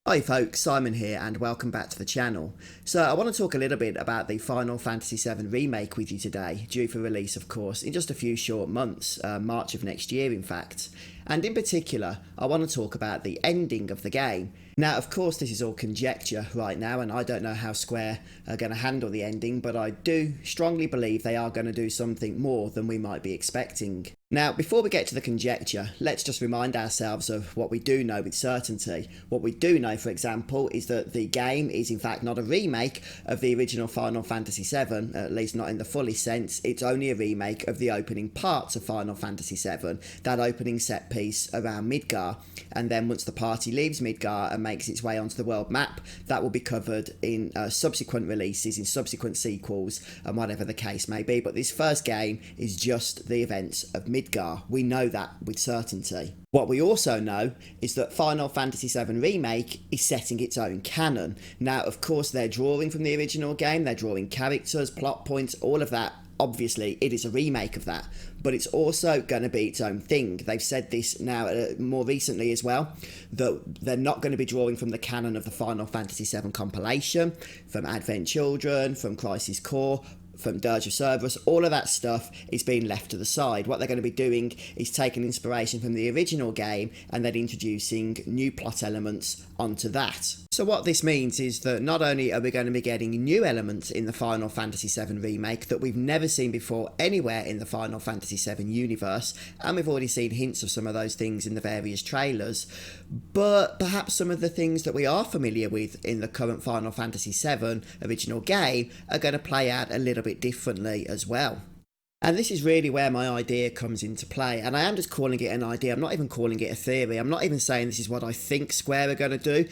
Hi folks, Simon here and welcome back to the channel. So I want to talk a little bit about the Final Fantasy VII Remake with you today, due for release of course in just a few short months, March of next year in fact. And in particular, I want to talk about the ending of the game. Now of course this is all conjecture right now and I don't know how Square are going to handle the ending, but I do strongly believe they are going to do something more than we might be expecting. Now, before we get to the conjecture, let's just remind ourselves of what we do know with certainty. What we do know, for example, is that the game is in fact not a remake of the original Final Fantasy VII, at least not in the fullest sense. It's only a remake of the opening parts of Final Fantasy VII, that opening set piece around Midgar. And then once the party leaves Midgar and makes its way onto the world map, that will be covered in subsequent releases, in subsequent sequels, and whatever the case may be. But this first game is just the events of Midgar. We know that with certainty. What we also know is that Final Fantasy VII Remake is setting its own canon. Now, of course, they're drawing from the original game, they're drawing characters, plot points, all of that. Obviously, it is a remake of that, but it's also going to be its own thing. They've said this now more recently as well, that they're not going to be drawing from the canon of the Final Fantasy VII compilation, from Advent Children, from Crisis Core, from Dirge of Cerberus. All of that stuff is being left to the side. What they're going to be doing is taking inspiration from the original game and then introducing new plot elements onto that. So what this means is that not only are we going to be getting new elements in the Final Fantasy VII Remake that we've never seen before anywhere in the Final Fantasy VII universe, and we've already seen hints of some of those things in the various trailers, but perhaps some of the things that we are familiar with in the current Final Fantasy VII original game are going to play out a little bit differently as well. And this is really where my idea comes into play, and I am just calling it an idea. I'm not even calling it a theory. I'm not even saying this is what I think Square are going to do,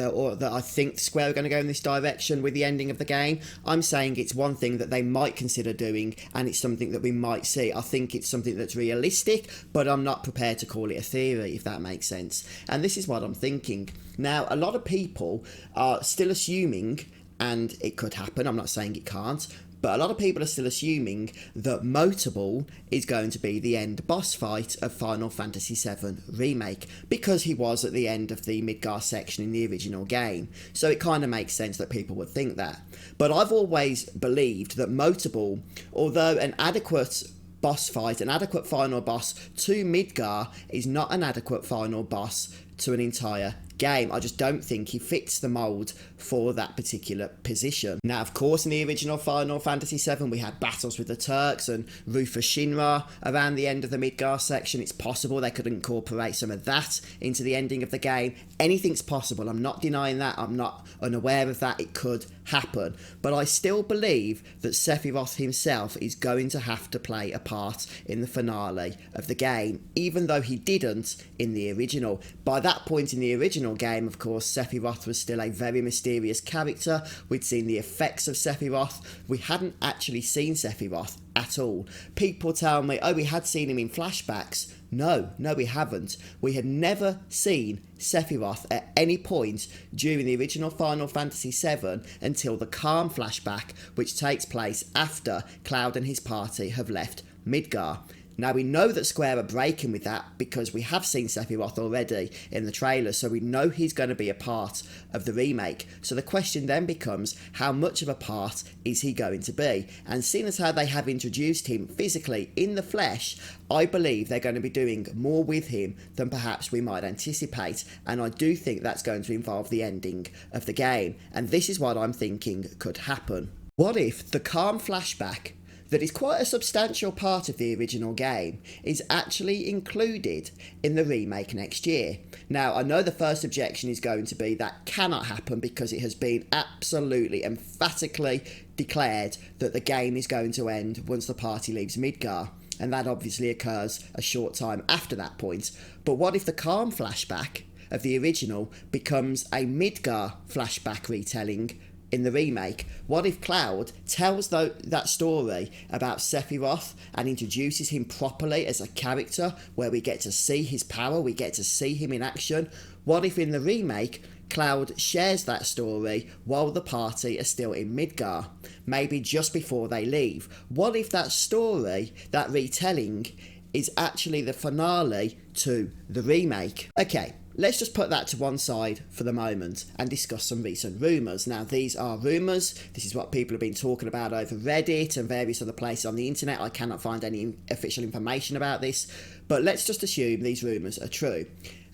or that I think Square are going to go in this direction with the ending of the game. I'm saying it's one thing that they might consider doing, and it's something that we might see. I think it's something that's realistic, but I'm not prepared to call it a theory, if that makes sense. And this is what I'm thinking. Now, a lot of people are still assuming, and it could happen, I'm not saying it can't, but a lot of people are still assuming that Motorball is going to be the end boss fight of Final Fantasy VII Remake, because he was at the end of the Midgar section in the original game. So it kind of makes sense that people would think that. But I've always believed that Motorball, although an adequate boss fight, an adequate final boss to Midgar, is not an adequate final boss to an entire game. I just don't think he fits the mould for that particular position. Now, of course, in the original Final Fantasy VII, we had battles with the Turks and Rufus Shinra around the end of the Midgar section. It's possible they could incorporate some of that into the ending of the game. Anything's possible. I'm not denying that. I'm not unaware of that. It could happen. But I still believe that Sephiroth himself is going to have to play a part in the finale of the game, even though he didn't in the original. By that point in the original game, of course, Sephiroth was still a very mysterious character. We'd seen the effects of Sephiroth. We hadn't actually seen Sephiroth at all. People tell me, oh, we had seen him in flashbacks. No, we haven't. We had never seen Sephiroth at any point during the original Final Fantasy VII until the Kalm Flashback, which takes place after Cloud and his party have left Midgar. Now, we know that Square are breaking with that because we have seen Sephiroth already in the trailer, so we know he's going to be a part of the remake. So the question then becomes, how much of a part is he going to be? And seeing as how they have introduced him physically in the flesh, I believe they're going to be doing more with him than perhaps we might anticipate. And I do think that's going to involve the ending of the game. And this is what I'm thinking could happen. What if the Kalm Flashback, that is quite a substantial part of the original game, is actually included in the remake next year? Now, I know the first objection is going to be that cannot happen because it has been absolutely emphatically declared that the game is going to end once the party leaves Midgar, and that obviously occurs a short time after that point. But what if the Kalm Flashback of the original becomes a Midgar flashback retelling in the remake? What if Cloud tells that story about Sephiroth and introduces him properly as a character, where we get to see his power, we get to see him in action? What if in the remake Cloud shares that story while the party are still in Midgar, maybe just before they leave? What if that story, that retelling, is actually the finale to the remake? Okay, let's just put that to one side for the moment and discuss some recent rumours. Now, these are rumours. This is what people have been talking about over Reddit and various other places on the internet. I cannot find any official information about this, but let's just assume these rumours are true.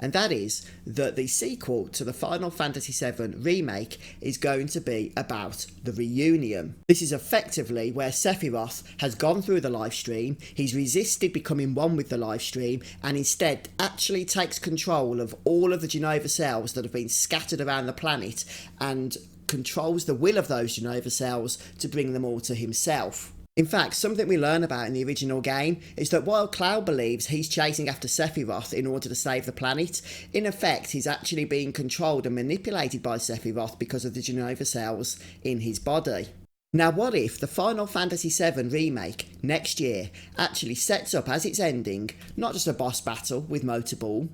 And that is that the sequel to the Final Fantasy VII Remake is going to be about the reunion. This is effectively where Sephiroth has gone through the live stream, he's resisted becoming one with the live stream, and instead actually takes control of all of the Genova cells that have been scattered around the planet and controls the will of those Genova cells to bring them all to himself. In fact, something we learn about in the original game is that while Cloud believes he's chasing after Sephiroth in order to save the planet, in effect he's actually being controlled and manipulated by Sephiroth because of the Genova cells in his body. Now, what if the Final Fantasy VII Remake next year actually sets up as its ending not just a boss battle with Motorball,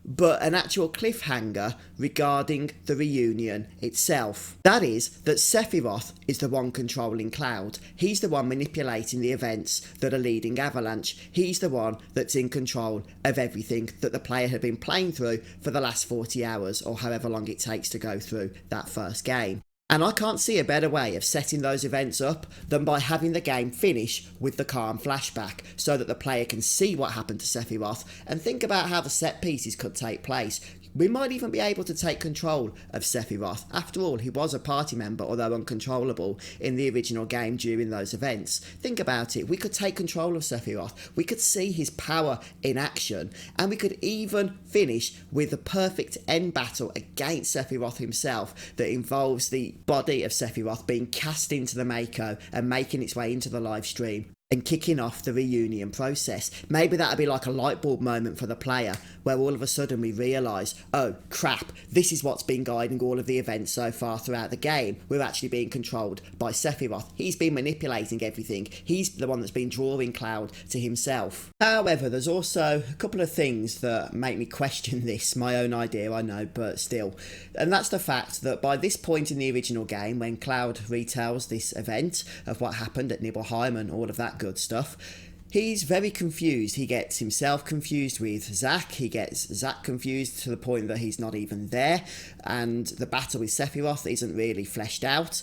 but an actual cliffhanger regarding the reunion itself. That is, that Sephiroth is the one controlling Cloud. He's the one manipulating the events that are leading Avalanche. He's the one that's in control of everything that the player had been playing through for the last 40 hours or however long it takes to go through that first game. And I can't see a better way of setting those events up than by having the game finish with the Kalm Flashback, so that the player can see what happened to Sephiroth and think about how the set pieces could take place. We might even be able to take control of Sephiroth. After all, he was a party member, although uncontrollable, in the original game during those events. Think about it, we could take control of Sephiroth, we could see his power in action, and we could even finish with the perfect end battle against Sephiroth himself that involves the body of Sephiroth being cast into the Mako and making its way into the live stream and kicking off the reunion process. Maybe that'd be like a light bulb moment for the player, where all of a sudden we realise, oh crap, this is what's been guiding all of the events so far throughout the game. We're actually being controlled by Sephiroth. He's been manipulating everything. He's the one that's been drawing Cloud to himself. However, there's also a couple of things that make me question this. My own idea, I know, but still. And that's the fact that by this point in the original game, when Cloud retells this event of what happened at Nibelheim and all of that good stuff, he's very confused. He gets himself confused with Zack, he gets Zack confused to the point that he's not even there, and the battle with Sephiroth isn't really fleshed out.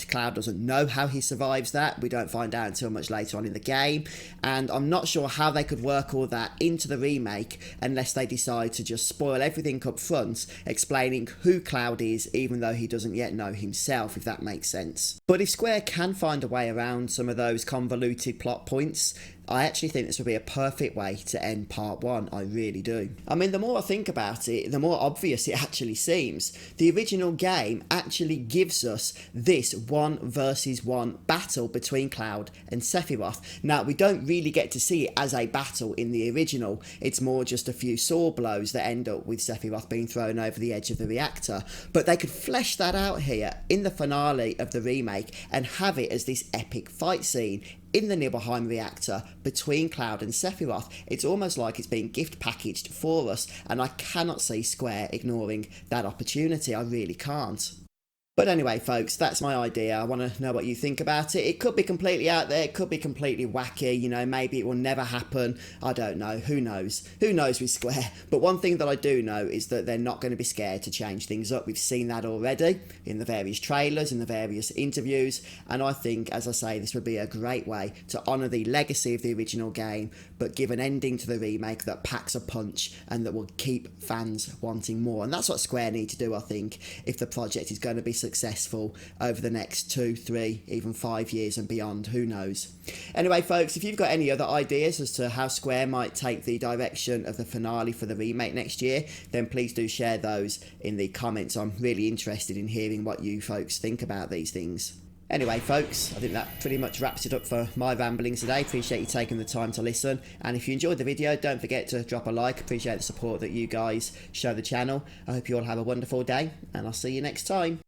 Cloud doesn't know how he survives that. We don't find out until much later on in the game, and I'm not sure how they could work all that into the remake unless they decide to just spoil everything up front, explaining who Cloud is even though he doesn't yet know himself, if that makes sense. But if Square can find a way around some of those convoluted plot points, I actually think this would be a perfect way to end part 1, I really do. I mean, the more I think about it, the more obvious it actually seems. The original game actually gives us this 1 versus 1 battle between Cloud and Sephiroth. Now, we don't really get to see it as a battle in the original. It's more just a few sword blows that end up with Sephiroth being thrown over the edge of the reactor. But they could flesh that out here in the finale of the remake and have it as this epic fight scene in the Nibelheim reactor between Cloud and Sephiroth. It's almost like it's being gift packaged for us, and I cannot see Square ignoring that opportunity. I really can't. But anyway, folks, that's my idea. I want to know what you think about it. It could be completely out there. It could be completely wacky. You know, maybe it will never happen. I don't know. Who knows? Who knows with Square? But one thing that I do know is that they're not going to be scared to change things up. We've seen that already in the various trailers, in the various interviews. And I think, as I say, this would be a great way to honour the legacy of the original game, but give an ending to the remake that packs a punch and that will keep fans wanting more. And that's what Square need to do, I think, if the project is going to be successful over the next 2, 3, even 5 years and beyond. Who knows? Anyway, folks, if you've got any other ideas as to how Square might take the direction of the finale for the remake next year, then please do share those in the comments. I'm really interested in hearing what you folks think about these things. Anyway, folks, I think that pretty much wraps it up for my ramblings today. Appreciate you taking the time to listen. And if you enjoyed the video, don't forget to drop a like. Appreciate the support that you guys show the channel. I hope you all have a wonderful day, and I'll see you next time.